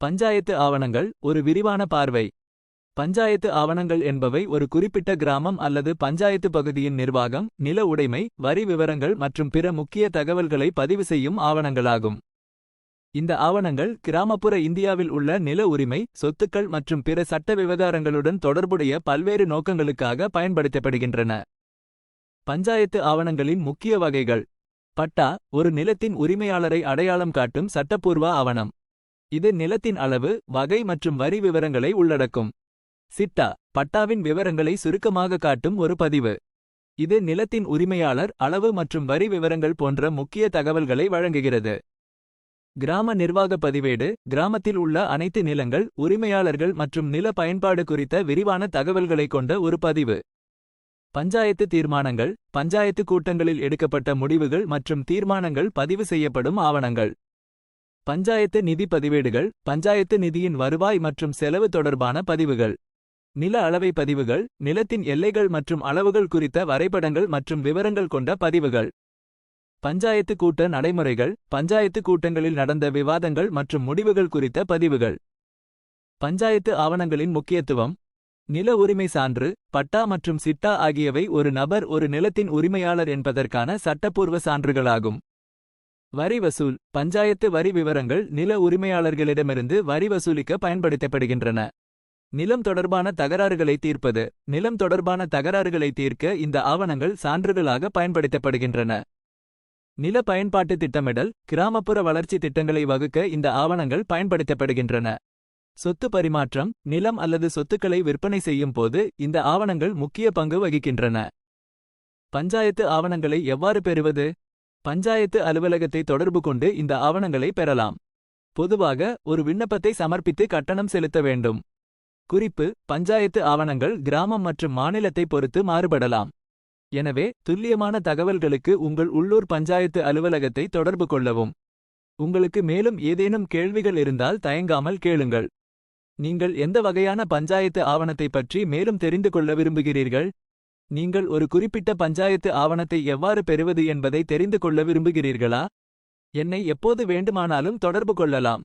பஞ்சாயத்து ஆவணங்கள் ஒரு விரிவான பார்வை. பஞ்சாயத்து ஆவணங்கள் என்பவை ஒரு குறிப்பிட்ட கிராமம் அல்லது பஞ்சாயத்து பகுதியின் நிர்வாகம், நில உடைமை, வரி விவரங்கள் மற்றும் பிற முக்கிய தகவல்களை பதிவு செய்யும் ஆவணங்களாகும். இந்த ஆவணங்கள் கிராமப்புற இந்தியாவில் உள்ள நில உரிமை, சொத்துக்கள் மற்றும் பிற சட்ட விவகாரங்களுடன் தொடர்புடைய பல்வேறு நோக்கங்களுக்காக பயன்படுத்தப்படுகின்றன. பஞ்சாயத்து ஆவணங்களின் முக்கிய வகைகள். பட்டா ஒரு நிலத்தின் உரிமையாளரை அடையாளம் காட்டும் சட்டப்பூர்வ ஆவணம். இது நிலத்தின் அளவு, வகை மற்றும் வரி விவரங்களை உள்ளடக்கும். சிட்டா பட்டாவின் விவரங்களை சுருக்கமாக காட்டும் ஒரு பதிவு. இது நிலத்தின் உரிமையாளர், அளவு மற்றும் வரி விவரங்கள் போன்ற முக்கிய தகவல்களை வழங்குகிறது. கிராம நிர்வாக பதிவேடு கிராமத்தில் உள்ள அனைத்து நிலங்கள், உரிமையாளர்கள் மற்றும் நில பயன்பாடு குறித்த விரிவான தகவல்களை கொண்ட ஒரு பதிவு. பஞ்சாயத்து தீர்மானங்கள் பஞ்சாயத்து கூட்டங்களில் எடுக்கப்பட்ட முடிவுகள் மற்றும் தீர்மானங்கள் பதிவு செய்யப்படும் ஆவணங்கள். பஞ்சாயத்து நிதி பதிவேடுகள் பஞ்சாயத்து நிதியின் வருவாய் மற்றும் செலவு தொடர்பான பதிவுகள். நில அளவை பதிவுகள் நிலத்தின் எல்லைகள் மற்றும் அளவுகள் குறித்த வரைபடங்கள் மற்றும் விவரங்கள் கொண்ட பதிவுகள். பஞ்சாயத்து கூட்ட நடைமுறைகள் பஞ்சாயத்து கூட்டங்களில் நடந்த விவாதங்கள் மற்றும் முடிவுகள் குறித்த பதிவுகள். பஞ்சாயத்து ஆவணங்களின் முக்கியத்துவம். நில உரிமை சான்று, பட்டா மற்றும் சிட்டா ஆகியவை ஒரு நபர் ஒரு நிலத்தின் உரிமையாளர் என்பதற்கான சட்டப்பூர்வ சான்றுகளாகும். வரி வசூல் பஞ்சாயத்து வரி விவரங்கள் நில உரிமையாளர்களிடமிருந்து வரி வசூலிக்க பயன்படுத்தப்படுகின்றன. நிலம் தொடர்பான தகராறுகளை தீர்ப்பது நிலம் தொடர்பான தகராறுகளை தீர்க்க இந்த ஆவணங்கள் சான்றுகளாக பயன்படுத்தப்படுகின்றன. நில பயன்பாட்டு திட்டமிடல் கிராமப்புற வளர்ச்சி திட்டங்களை வகுக்க இந்த ஆவணங்கள் பயன்படுத்தப்படுகின்றன. சொத்து பரிமாற்றம் நிலம் அல்லது சொத்துக்களை விற்பனை செய்யும் போது இந்த ஆவணங்கள் முக்கிய பங்கு வகிக்கின்றன. பஞ்சாயத்து ஆவணங்களை எவ்வாறு பெறுவது? பஞ்சாயத்து அலுவலகத்தை தொடர்பு கொண்டு இந்த ஆவணங்களை பெறலாம். பொதுவாக ஒரு விண்ணப்பத்தை சமர்ப்பித்து கட்டணம் செலுத்த வேண்டும். குறிப்பு: பஞ்சாயத்து ஆவணங்கள் கிராமம் மற்றும் மாநிலத்தை பொறுத்து மாறுபடலாம். எனவே துல்லியமான தகவல்களுக்கு உங்கள் உள்ளூர் பஞ்சாயத்து அலுவலகத்தை தொடர்பு கொள்ளவும். உங்களுக்கு மேலும் ஏதேனும் கேள்விகள் இருந்தால் தயங்காமல் கேளுங்கள். நீங்கள் எந்த வகையான பஞ்சாயத்து ஆவணத்தை பற்றி மேலும் தெரிந்து கொள்ள விரும்புகிறீர்கள்? நீங்கள் ஒரு குறிப்பிட்ட பஞ்சாயத்து ஆவணத்தை எவ்வாறு பெறுவது என்பதை தெரிந்து கொள்ள விரும்புகிறீர்களா? என்னை எப்போது வேண்டுமானாலும் தொடர்பு கொள்ளலாம்.